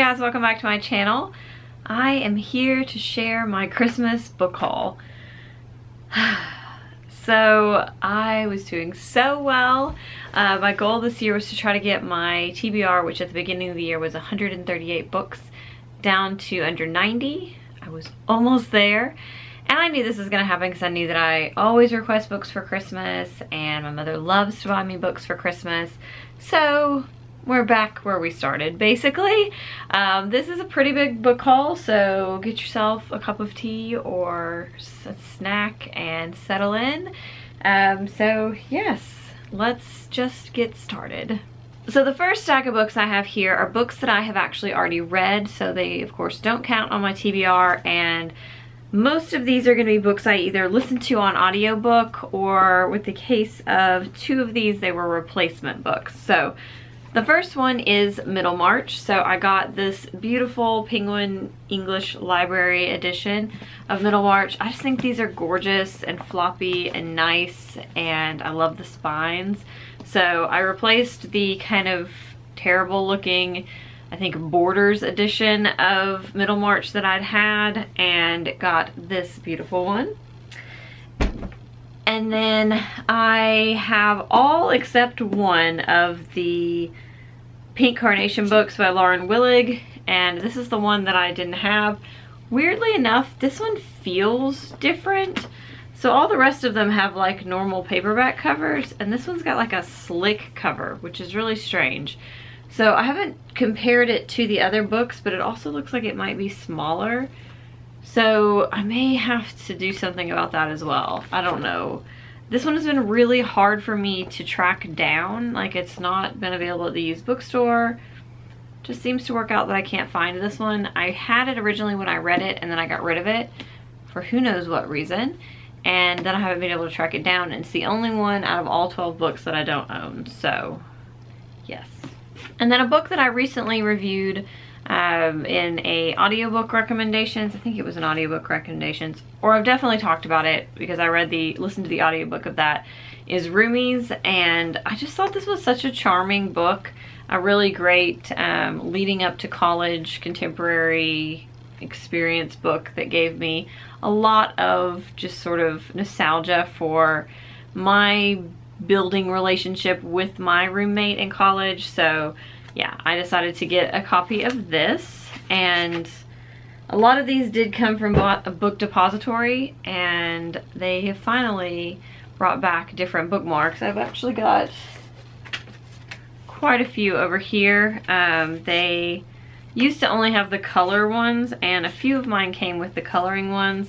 guys, welcome back to my channel. I am here to share my Christmas book haul. So I was doing so well. My goal this year was to try to get my TBR, which at the beginning of the year was 138 books, down to under 90. I was almost there. And I knew this was gonna happen because I knew that I always request books for Christmas and my mother loves to buy me books for Christmas. So we're back where we started, basically. This is a pretty big book haul, so get yourself a cup of tea or a snack and settle in. So yes, let's just get started. So the first stack of books I have here are books that I have actually already read, so they of course don't count on my TBR, and most of these are going to be books I either listened to on audiobook, or with the case of two of these, they were replacement books. So the first one is Middlemarch. So I got this beautiful Penguin English Library edition of Middlemarch. I just think these are gorgeous and floppy and nice, and I love the spines. So I replaced the kind of terrible looking, I think, Borders edition of Middlemarch that I'd had and got this beautiful one. And then I have all except one of the Pink Carnation books by Lauren Willig, and this is the one that I didn't have. Weirdly enough, this one feels different. So all the rest of them have like normal paperback covers, and this one's got like a slick cover, which is really strange. So I haven't compared it to the other books, but it also looks like it might be smaller. So I may have to do something about that as well. I don't know. This one has been really hard for me to track down. Like, it's not been available at the used bookstore. Just seems to work out that I can't find this one. I had it originally when I read it, and then I got rid of it for who knows what reason. And then I haven't been able to track it down, and it's the only one out of all 12 books that I don't own. So yes. And then a book that I recently reviewed in a audiobook recommendations. I think it was an audiobook recommendations, or I've definitely talked about it because I listened to the audiobook of that, is Roomies, and I just thought this was such a charming book, a really great leading up to college contemporary experience book that gave me a lot of just sort of nostalgia for my building relationship with my roommate in college. So yeah, I decided to get a copy of this, and a lot of these did come from a book depository, and they have finally brought back different bookmarks. I've actually got quite a few over here. They used to only have the color ones, and a few of mine came with the coloring ones,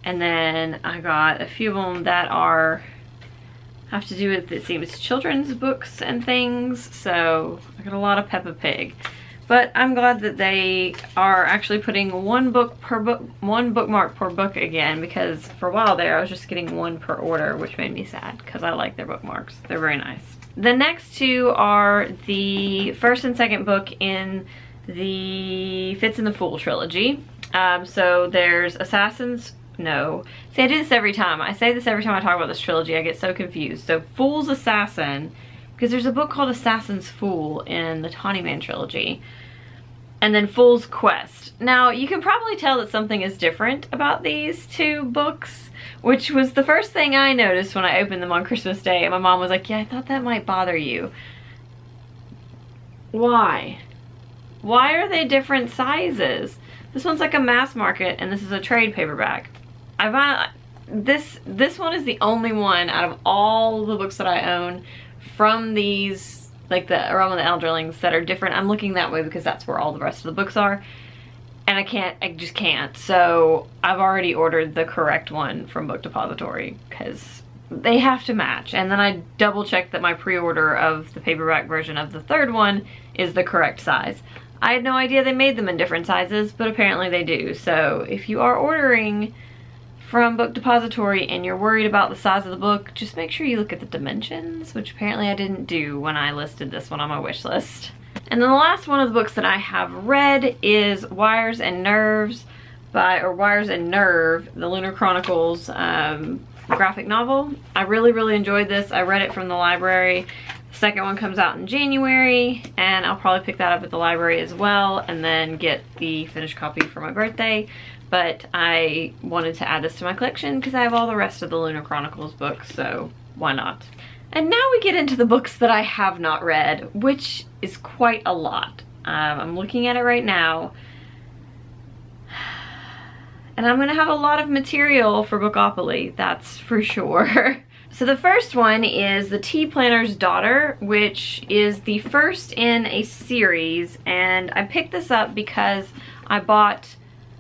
and then I got a few of them that have to do with, it seems, children's books and things. So I got a lot of Peppa Pig, but I'm glad that they are actually putting one bookmark per book again, because for a while there I was just getting one per order, which made me sad because I like their bookmarks. They're very nice. The next two are the first and second book in the Fitz and the Fool trilogy. So there's No. See, I do this every time. I say this every time I talk about this trilogy. I get so confused. So Fool's Assassin, because there's a book called Assassin's Fool in the Tawnyman trilogy. And then Fool's Quest. Now, you can probably tell that something is different about these two books, which was the first thing I noticed when I opened them on Christmas Day. And my mom was like, yeah, I thought that might bother you. Why? Why are they different sizes? This one's like a mass market, and this is a trade paperback. I find this one is the only one out of all the books that I own from these, like the Realm of the Elderlings, that are different. I'm looking that way because that's where all the rest of the books are, and I just can't. So I've already ordered the correct one from Book Depository because they have to match. And then I double checked that my pre-order of the paperback version of the third one is the correct size. I had no idea they made them in different sizes, but apparently they do. So if you are ordering from Book Depository and you're worried about the size of the book, just make sure you look at the dimensions, which apparently I didn't do when I listed this one on my wish list. And then the last one of the books that I have read is Wires and Nerves Wires and Nerve, the Lunar Chronicles graphic novel. I really enjoyed this. I read it from the library. Second one comes out in January, and I'll probably pick that up at the library as well, and then get the finished copy for my birthday. But I wanted to add this to my collection because I have all the rest of the Lunar Chronicles books, so why not? And now we get into the books that I have not read, which is quite a lot. I'm looking at it right now, and I'm gonna have a lot of material for Bookopoly, that's for sure. So the first one is The Tea Planner's Daughter, which is the first in a series, and I picked this up because I bought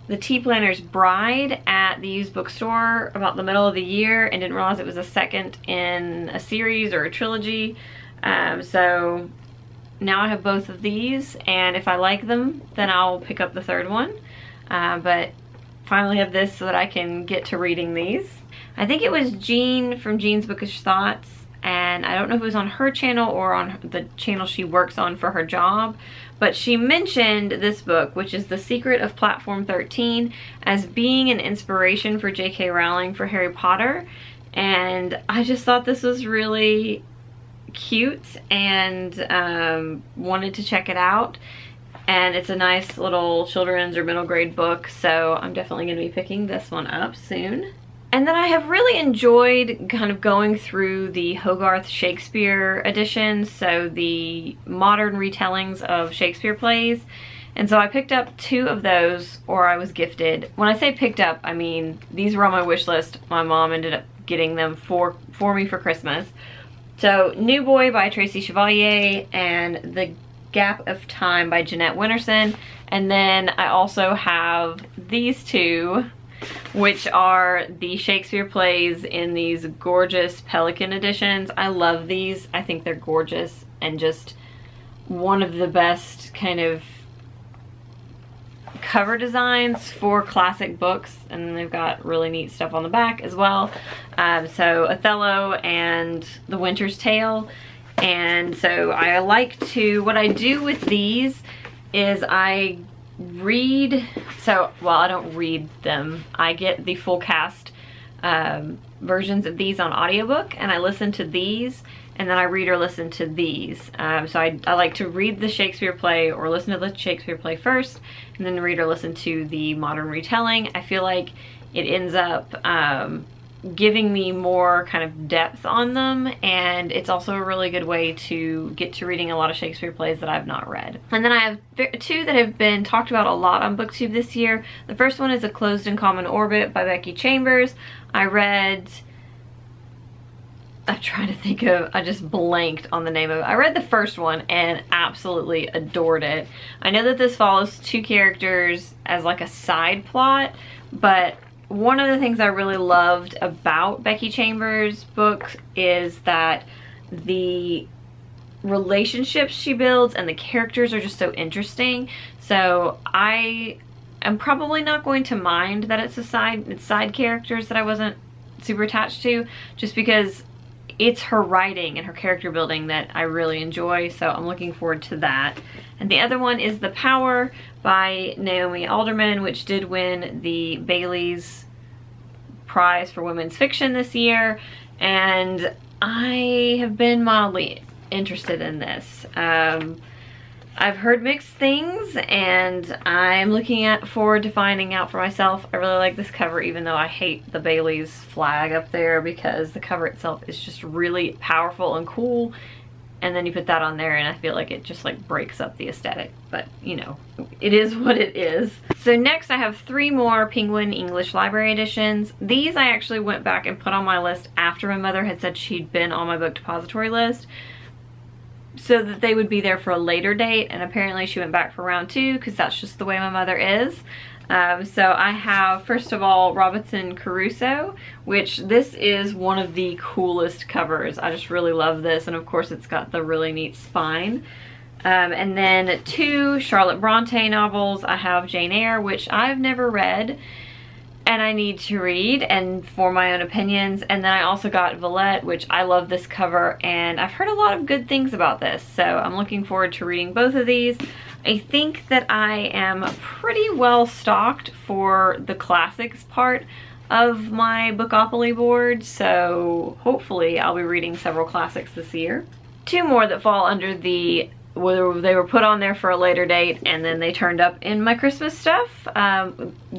The Tea Planner's Bride at the used bookstore about the middle of the year and didn't realize it was a second in a series or a trilogy. So now I have both of these, and if I like them, then I'll pick up the third one. But finally have this so that I can get to reading these. I think it was Jean from Jean's Bookish Thoughts, and I don't know if it was on her channel or on the channel she works on for her job, but she mentioned this book, which is The Secret of Platform 13, as being an inspiration for J.K. Rowling for Harry Potter, and I just thought this was really cute and wanted to check it out. And it's a nice little children's or middle grade book, so I'm definitely going to be picking this one up soon. And then I have really enjoyed kind of going through the Hogarth Shakespeare editions, so the modern retellings of Shakespeare plays. And so I picked up 2 of those, or I was gifted. When I say picked up, I mean these were on my wish list. My mom ended up getting them for me for Christmas. So New Boy by Tracy Chevalier and The Gap of Time by Jeanette Winterson. And then I also have these 2, which are the Shakespeare plays in these gorgeous Pelican editions. I love these. I think they're gorgeous and just one of the best kind of cover designs for classic books, and they've got really neat stuff on the back as well. So Othello and The Winter's Tale. And so I like to, what I do with these is I read, so, well, I don't read them. I get the full cast versions of these on audiobook, and I listen to these, and then I read or listen to these. So I like to read the Shakespeare play or listen to the Shakespeare play first, and then read or listen to the modern retelling. I feel like it ends up giving me more kind of depth on them, and it's also a really good way to get to reading a lot of Shakespeare plays that I've not read. And then I have 2 that have been talked about a lot on BookTube this year. The first one is A Closed and Common Orbit by Becky Chambers. I'm trying to think of, I just blanked on the name of it. I read the first one and absolutely adored it. I know that this follows 2 characters as like a side plot, but one of the things I really loved about Becky Chambers' books is that the relationships she builds and the characters are just so interesting. So I am probably not going to mind that it's side characters that I wasn't super attached to, just because it's her writing and her character building that I really enjoy, so I'm looking forward to that. And the other one is The Power by Naomi Alderman, which did win the Bailey's Prize for Women's Fiction this year, and I have been mildly interested in this. I've heard mixed things, and I'm looking forward to finding out for myself. I really like this cover, even though I hate the Bailey's flag up there, because the cover itself is just really powerful and cool, and then you put that on there and I feel like it just like breaks up the aesthetic, but you know, it is what it is. So next I have 3 more Penguin English Library editions. These I actually went back and put on my list after my mother had said she'd been on my book depository list, so that they would be there for a later date, and apparently she went back for round 2 because that's just the way my mother is. So I have, first of all, Robinson Crusoe, which this is one of the coolest covers. I just really love this, and of course it's got the really neat spine. And then 2 Charlotte Bronte novels. I have Jane Eyre, which I've never read, and I need to read and for my own opinions. And then I also got Villette, which I love this cover, and I've heard a lot of good things about this, so I'm looking forward to reading both of these. I think that I am pretty well stocked for the classics part of my Bookopoly board, so hopefully I'll be reading several classics this year. two more that fall under the, whether they were put on there for a later date and then they turned up in my Christmas stuff.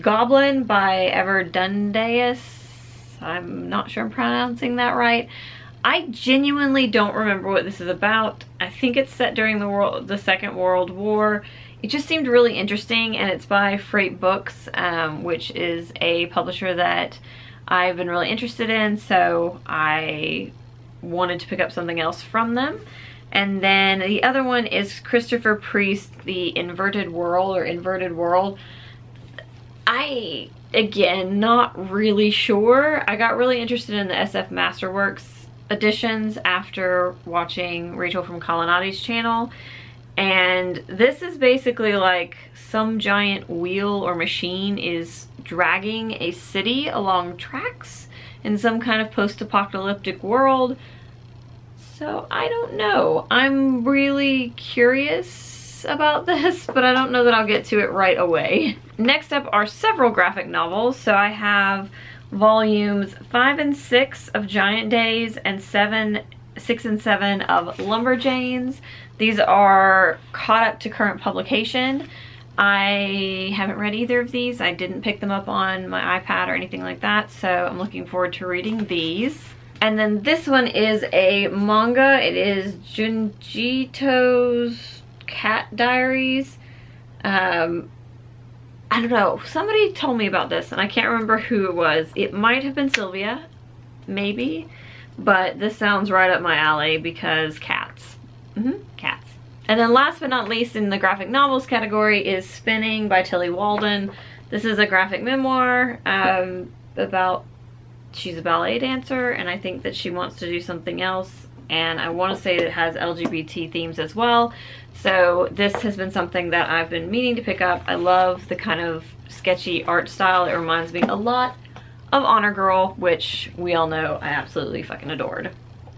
Goblin by Ever Dundeus. I'm not sure I'm pronouncing that right. I genuinely don't remember what this is about. I think it's set during the Second World War. It just seemed really interesting, and it's by Freight Books, which is a publisher that I've been really interested in, so I wanted to pick up something else from them. And then the other one is Christopher Priest, The Inverted World, or Inverted World. Again, not really sure. I got really interested in the SF Masterworks editions after watching Rachel from Colonnati's channel, and this is basically like some giant wheel or machine is dragging a city along tracks in some kind of post-apocalyptic world. So I don't know. I'm really curious about this, but I don't know that I'll get to it right away. Next up are several graphic novels. So I have volumes 5 and 6 of Giant Days and 6 and 7 of Lumberjanes. These are caught up to current publication. I haven't read either of these. I didn't pick them up on my iPad or anything like that, so I'm looking forward to reading these. And then this one is a manga. It is Junjito's Cat Diaries. I don't know, somebody told me about this and I can't remember who it was. It might have been Sylvia, maybe, but this sounds right up my alley because cats. Cats. And then last but not least in the graphic novels category is Spinning by Tilly Walden. This is a graphic memoir about, she's a ballet dancer and I think that she wants to do something else, and I want to say that it has LGBT themes as well. So this has been something that I've been meaning to pick up. I love the kind of sketchy art style. It reminds me a lot of Honor Girl, which we all know I absolutely fucking adored.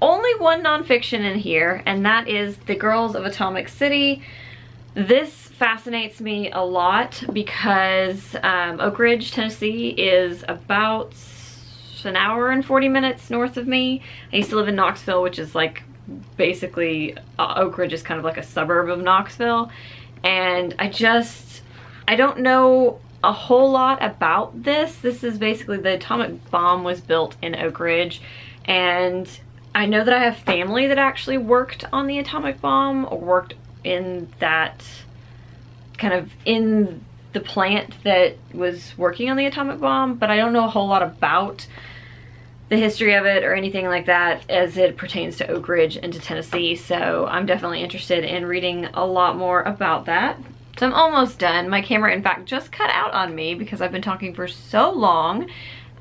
Only one nonfiction in here, and that is The Girls of Atomic City. This fascinates me a lot because Oak Ridge, Tennessee is about an hour and 40 minutes north of me. I used to live in Knoxville, which is like basically Oak Ridge is kind of like a suburb of Knoxville, and I don't know a whole lot about this. This is basically the atomic bomb was built in Oak Ridge, and I know that I have family that actually worked on the atomic bomb or worked in that kind of in the plant that was working on the atomic bomb, but I don't know a whole lot about the history of it or anything like that as it pertains to Oak Ridge and to Tennessee, so I'm definitely interested in reading a lot more about that. So I'm almost done. My camera, in fact, just cut out on me because I've been talking for so long,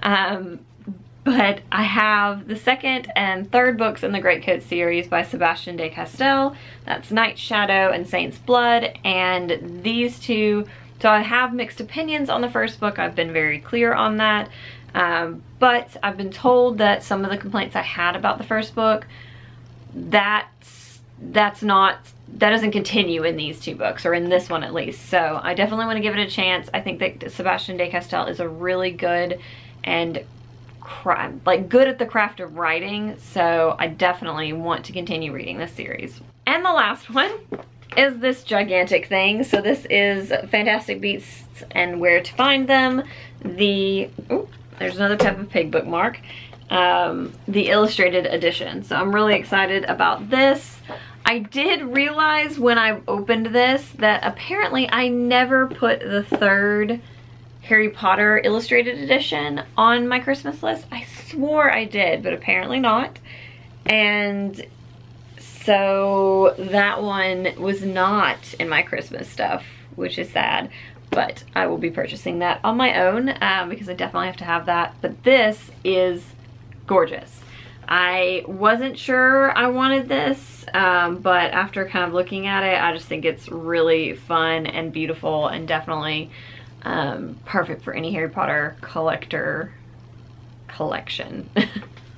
but I have the second and third books in the Greatcoat series by Sebastian de Castell. That's Night Shadow and Saint's Blood, and these two, so I have mixed opinions on the first book. I've been very clear on that. But I've been told that some of the complaints I had about the first book, that doesn't continue in these two books, or in this one at least. So I definitely want to give it a chance. I think that Sebastian de Castell is a really good and good at the craft of writing, so I definitely want to continue reading this series. And the last one is this gigantic thing. So this is Fantastic Beasts and Where to Find Them. There's another Peppa Pig bookmark. The illustrated edition. So I'm really excited about this. I did realize when I opened this that apparently I never put the third Harry Potter illustrated edition on my Christmas list. I swore I did, but apparently not. And so that one was not in my Christmas stuff, which is sad. But I will be purchasing that on my own because I definitely have to have that. But this is gorgeous. I wasn't sure I wanted this, but after kind of looking at it, I just think it's really fun and beautiful and definitely perfect for any Harry Potter collector collection.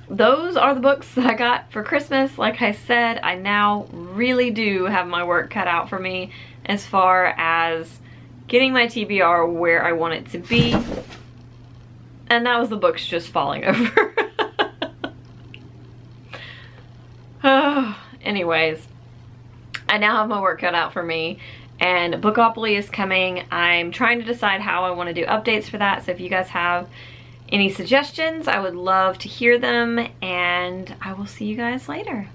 Those are the books that I got for Christmas. Like I said, I now really do have my work cut out for me as far as getting my TBR where I want it to be. And that was the books just falling over. anyways, I now have my work cut out for me, and Bookopoly is coming. I'm trying to decide how I want to do updates for that, so if you guys have any suggestions, I would love to hear them, and I will see you guys later.